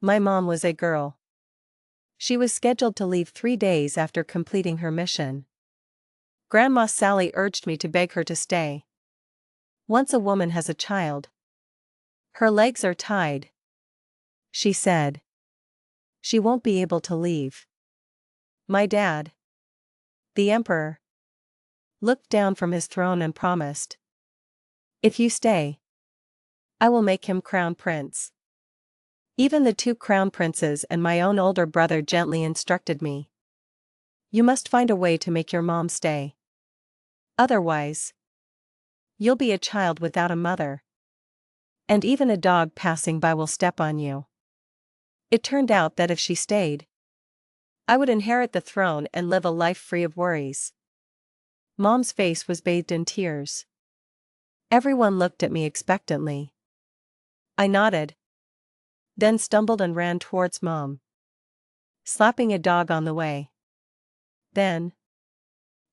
My mom was a girl. She was scheduled to leave 3 days after completing her mission. Grandma Sally urged me to beg her to stay. Once a woman has a child, her legs are tied, she said. She won't be able to leave. My dad, the emperor, looked down from his throne and promised, "If you stay, I will make him crown prince." Even the 2 crown princes and my own older brother gently instructed me. "You must find a way to make your mom stay. Otherwise, you'll be a child without a mother. And even a dog passing by will step on you." It turned out that if she stayed, I would inherit the throne and live a life free of worries. Mom's face was bathed in tears. Everyone looked at me expectantly. I nodded, then stumbled and ran towards Mom, slapping a dog on the way. Then,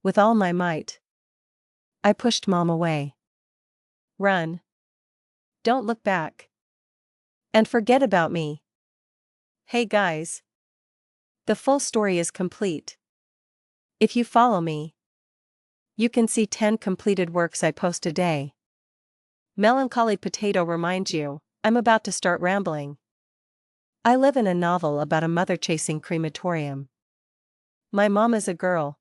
with all my might, I pushed Mom away. "Run. Don't look back. And forget about me." Hey guys. The full story is complete. If you follow me, you can see 10 completed works I post a day. Melancholy Potato reminds you, I'm about to start rambling. I live in a novel about a mother chasing crematorium. My mom is a girl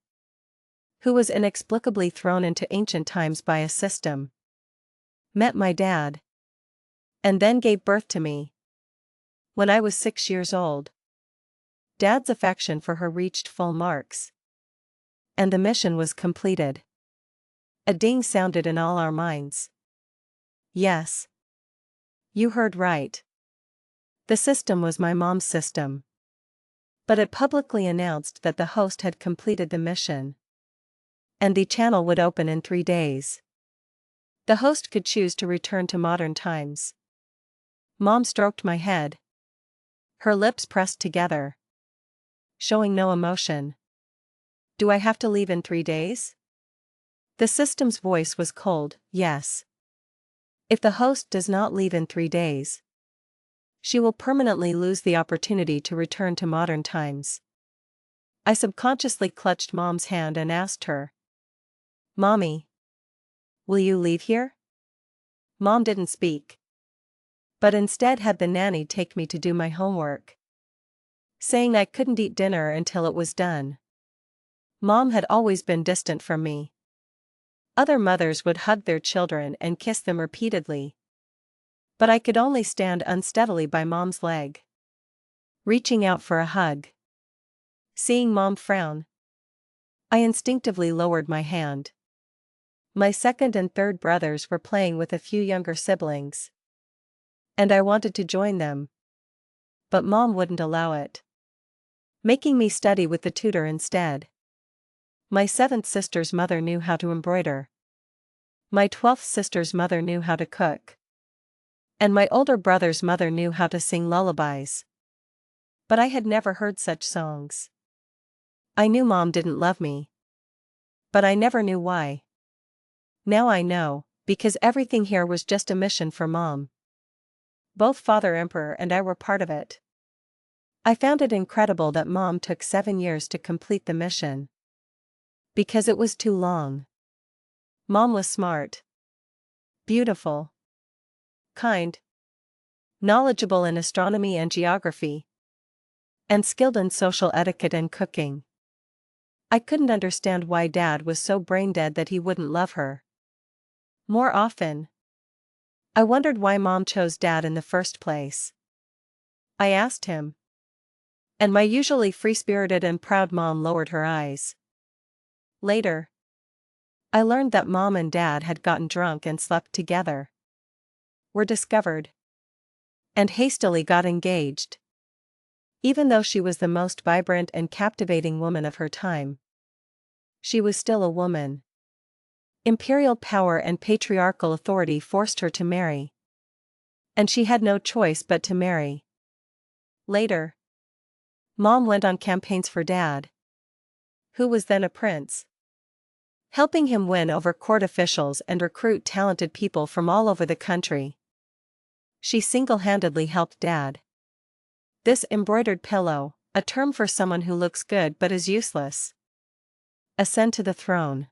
who was inexplicably thrown into ancient times by a system. Met my dad, and then gave birth to me when I was 6 years old. Dad's affection for her reached full marks, and the mission was completed. A ding sounded in all our minds. Yes, you heard right. The system was my mom's system. But it publicly announced that the host had completed the mission, and the channel would open in 3 days. The host could choose to return to modern times. Mom stroked my head, her lips pressed together, showing no emotion. "Do I have to leave in 3 days?" The system's voice was cold. "Yes. If the host does not leave in 3 days, she will permanently lose the opportunity to return to modern times." I subconsciously clutched Mom's hand and asked her, "Mommy, will you leave here?" Mom didn't speak, but instead had the nanny take me to do my homework, saying I couldn't eat dinner until it was done. Mom had always been distant from me. Other mothers would hug their children and kiss them repeatedly, but I could only stand unsteadily by Mom's leg, reaching out for a hug. Seeing Mom frown, I instinctively lowered my hand. My second and third brothers were playing with a few younger siblings, and I wanted to join them, but Mom wouldn't allow it, making me study with the tutor instead. My 7th sister's mother knew how to embroider. My 12th sister's mother knew how to cook. And my older brother's mother knew how to sing lullabies. But I had never heard such songs. I knew Mom didn't love me, but I never knew why. Now I know, because everything here was just a mission for Mom. Both Father Emperor and I were part of it. I found it incredible that Mom took 7 years to complete the mission, because it was too long. Mom was smart, beautiful, kind, knowledgeable in astronomy and geography, and skilled in social etiquette and cooking. I couldn't understand why Dad was so brain-dead that he wouldn't love her more often. I wondered why Mom chose Dad in the first place. I asked him, and my usually free-spirited and proud mom lowered her eyes. Later, I learned that Mom and Dad had gotten drunk and slept together, were discovered, and hastily got engaged. Even though she was the most vibrant and captivating woman of her time, she was still a woman. Imperial power and patriarchal authority forced her to marry, and she had no choice but to marry. Later, Mom went on campaigns for Dad, who was then a prince, helping him win over court officials and recruit talented people from all over the country. She single-handedly helped Dad This embroidered pillow, a term for someone who looks good but is useless. Ascend to the throne.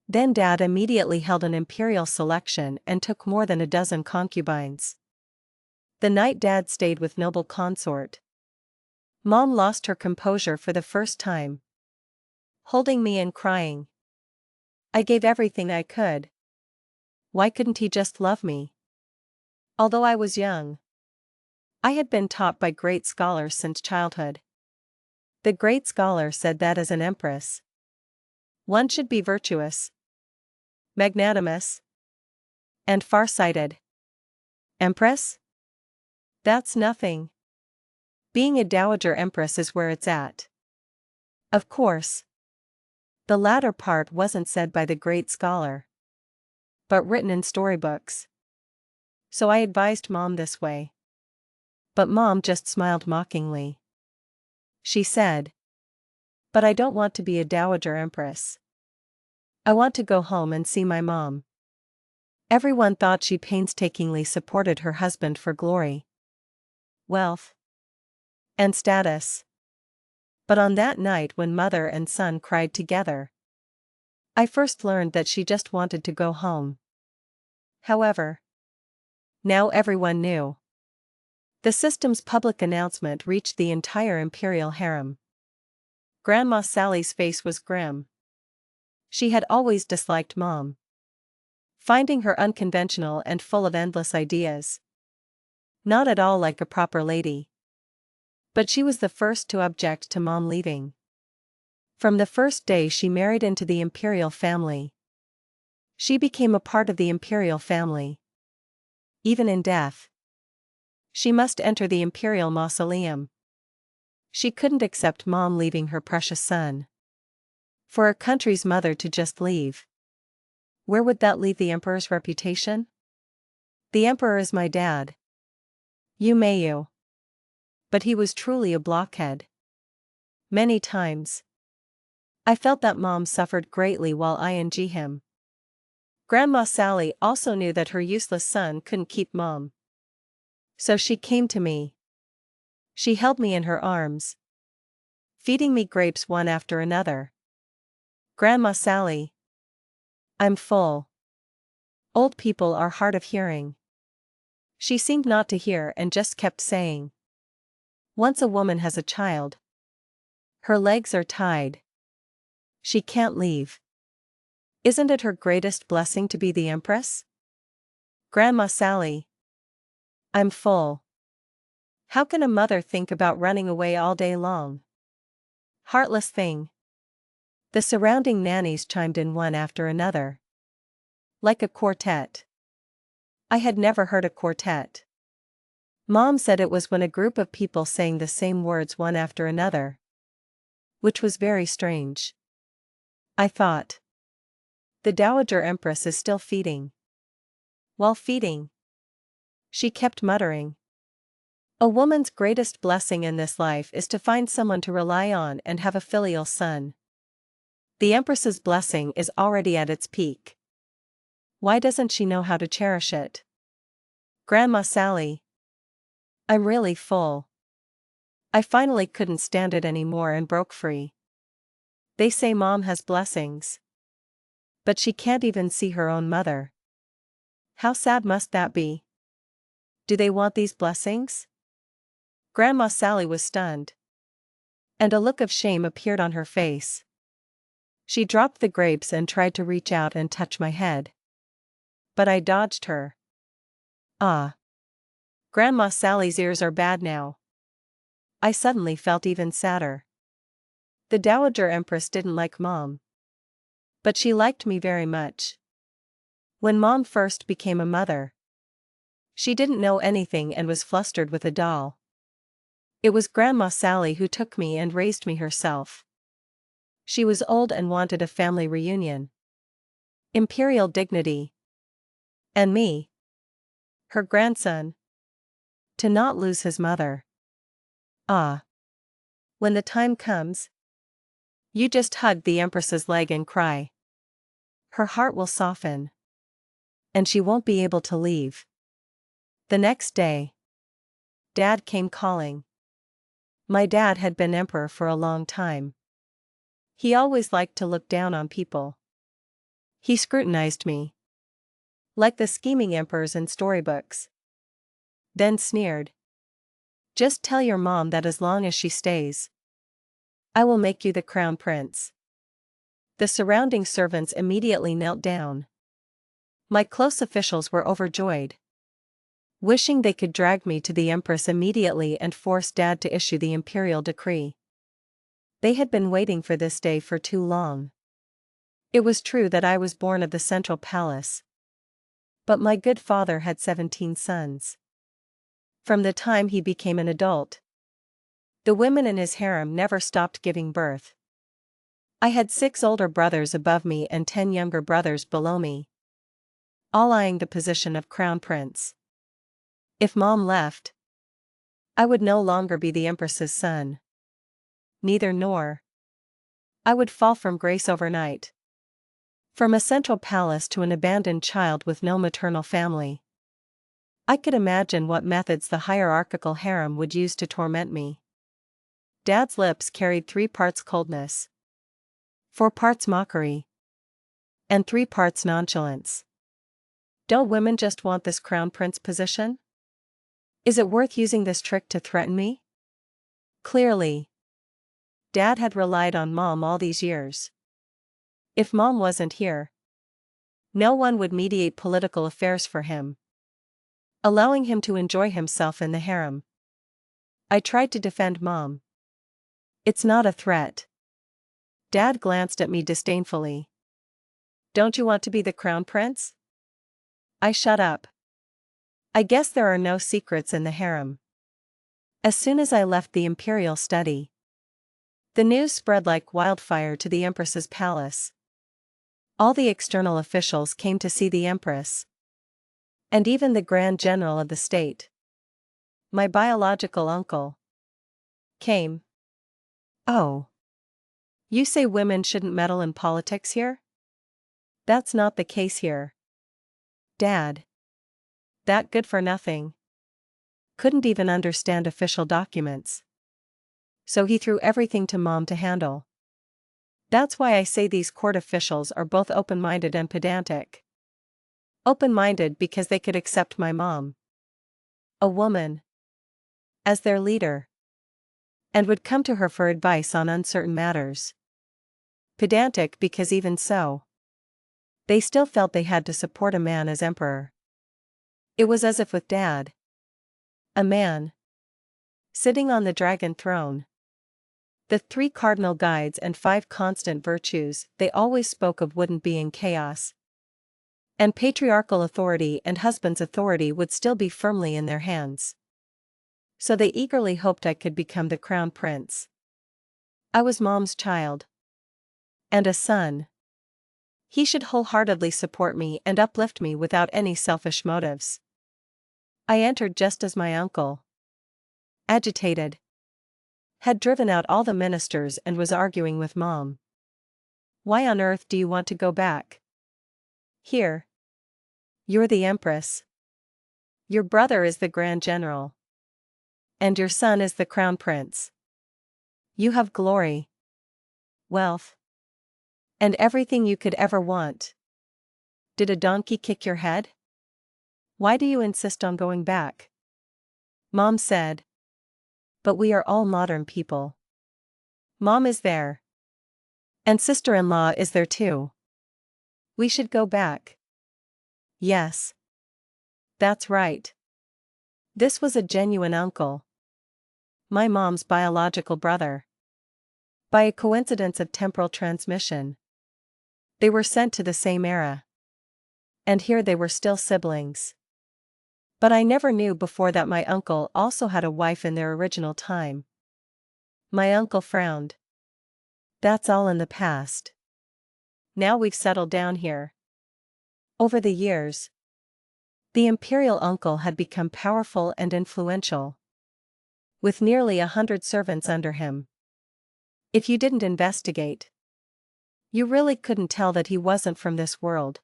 Then Dad immediately held an imperial selection and took more than a dozen concubines. The night Dad stayed with noble consort, Mom lost her composure for the first time, holding me and crying. I gave everything I could. Why couldn't he just love me? Although I was young, I had been taught by great scholars since childhood. The great scholar said that as an empress, one should be virtuous, magnanimous, and far-sighted. Empress? That's nothing. Being a dowager empress is where it's at. Of course, the latter part wasn't said by the great scholar, but written in storybooks. So I advised Mom this way. But Mom just smiled mockingly. She said, "But I don't want to be a dowager empress. I want to go home and see my mom." Everyone thought she painstakingly supported her husband for glory, wealth, and status. But on that night when mother and son cried together, I first learned that she just wanted to go home. However, now everyone knew. The system's public announcement reached the entire imperial harem. Grandma Sally's face was grim. She had always disliked Mom, finding her unconventional and full of endless ideas. Not at all like a proper lady. But she was the first to object to Mom leaving. From the first day she married into the imperial family, she became a part of the imperial family. Even in death, she must enter the imperial mausoleum. She couldn't accept Mom leaving her precious son. For a country's mother to just leave, where would that leave the emperor's reputation? The emperor is my dad. You. But he was truly a blockhead. Many times, I felt that Mom suffered greatly while ing him. Grandma Sally also knew that her useless son couldn't keep Mom. So she came to me. She held me in her arms, feeding me grapes one after another. "Grandma Sally, I'm full." Old people are hard of hearing. She seemed not to hear and just kept saying, "Once a woman has a child, her legs are tied. She can't leave. Isn't it her greatest blessing to be the empress?" "Grandma Sally, I'm full." How can a mother think about running away all day long? Heartless thing. The surrounding nannies chimed in one after another. Like a quartet. I had never heard a quartet. Mom said it was when a group of people sang the same words one after another, which was very strange. I thought, the Dowager Empress is still feeding. While feeding, she kept muttering, "A woman's greatest blessing in this life is to find someone to rely on and have a filial son. The Empress's blessing is already at its peak. Why doesn't she know how to cherish it?" "Grandma Sally, I'm really full." I finally couldn't stand it anymore and broke free. "They say Mom has blessings, but she can't even see her own mother. How sad must that be? Do they want these blessings?" Grandma Sally was stunned, and a look of shame appeared on her face. She dropped the grapes and tried to reach out and touch my head. But I dodged her. Ah. Grandma Sally's ears are bad now. I suddenly felt even sadder. The Dowager Empress didn't like Mom, but she liked me very much. When Mom first became a mother, she didn't know anything and was flustered with a doll. It was Grandma Sally who took me and raised me herself. She was old and wanted a family reunion. Imperial dignity. And me, her grandson, to not lose his mother. Ah. When the time comes, you just hug the Empress's leg and cry. Her heart will soften, and she won't be able to leave. The next day, Dad came calling. My dad had been emperor for a long time. He always liked to look down on people. He scrutinized me. Like the scheming emperors in storybooks. Then sneered. Just tell your mom that as long as she stays, I will make you the crown prince. The surrounding servants immediately knelt down. My close officials were overjoyed, wishing they could drag me to the empress immediately and force Dad to issue the imperial decree. They had been waiting for this day for too long. It was true that I was born of the central palace. But my good father had 17 sons. From the time he became an adult, the women in his harem never stopped giving birth. I had 6 older brothers above me and 10 younger brothers below me, all eyeing the position of crown prince. If Mom left, I would no longer be the empress's son. Neither nor. I would fall from grace overnight. From a central palace to an abandoned child with no maternal family. I could imagine what methods the hierarchical harem would use to torment me. Dad's lips carried 3 parts coldness, 4 parts mockery, and 3 parts nonchalance. Don't women just want this crown prince position? Is it worth using this trick to threaten me? Clearly. Dad had relied on Mom all these years. If Mom wasn't here, no one would mediate political affairs for him, allowing him to enjoy himself in the harem. I tried to defend Mom. It's not a threat. Dad glanced at me disdainfully. Don't you want to be the crown prince? I shut up. I guess there are no secrets in the harem. As soon as I left the imperial study, the news spread like wildfire to the empress's palace. All the external officials came to see the empress. And even the grand general of the state, my biological uncle, came. Oh. You say women shouldn't meddle in politics here? That's not the case here. Dad. That good for nothing. Couldn't even understand official documents. So he threw everything to Mom to handle. That's why I say these court officials are both open-minded and pedantic. Open-minded because they could accept my mom, a woman, as their leader, and would come to her for advice on uncertain matters. Pedantic because even so, they still felt they had to support a man as emperor. It was as if with Dad, a man, sitting on the dragon throne. The 3 cardinal guides and 5 constant virtues they always spoke of wouldn't be in chaos. And patriarchal authority and husband's authority would still be firmly in their hands. So they eagerly hoped I could become the crown prince. I was Mom's child. And a son. He should wholeheartedly support me and uplift me without any selfish motives. I entered just as my uncle, agitated, had driven out all the ministers and was arguing with Mom. Why on earth do you want to go back? Here. You're the empress. Your brother is the grand general. And your son is the crown prince. You have glory, wealth, and everything you could ever want. Did a donkey kick your head? Why do you insist on going back? Mom said. But we are all modern people. Mom is there. And sister-in-law is there too. We should go back. Yes. That's right. This was a genuine uncle. My mom's biological brother. By a coincidence of temporal transmission, they were sent to the same era. And here they were still siblings. But I never knew before that my uncle also had a wife in their original time. My uncle frowned. That's all in the past. Now we've settled down here. Over the years, the imperial uncle had become powerful and influential, with nearly 100 servants under him. If you didn't investigate, you really couldn't tell that he wasn't from this world.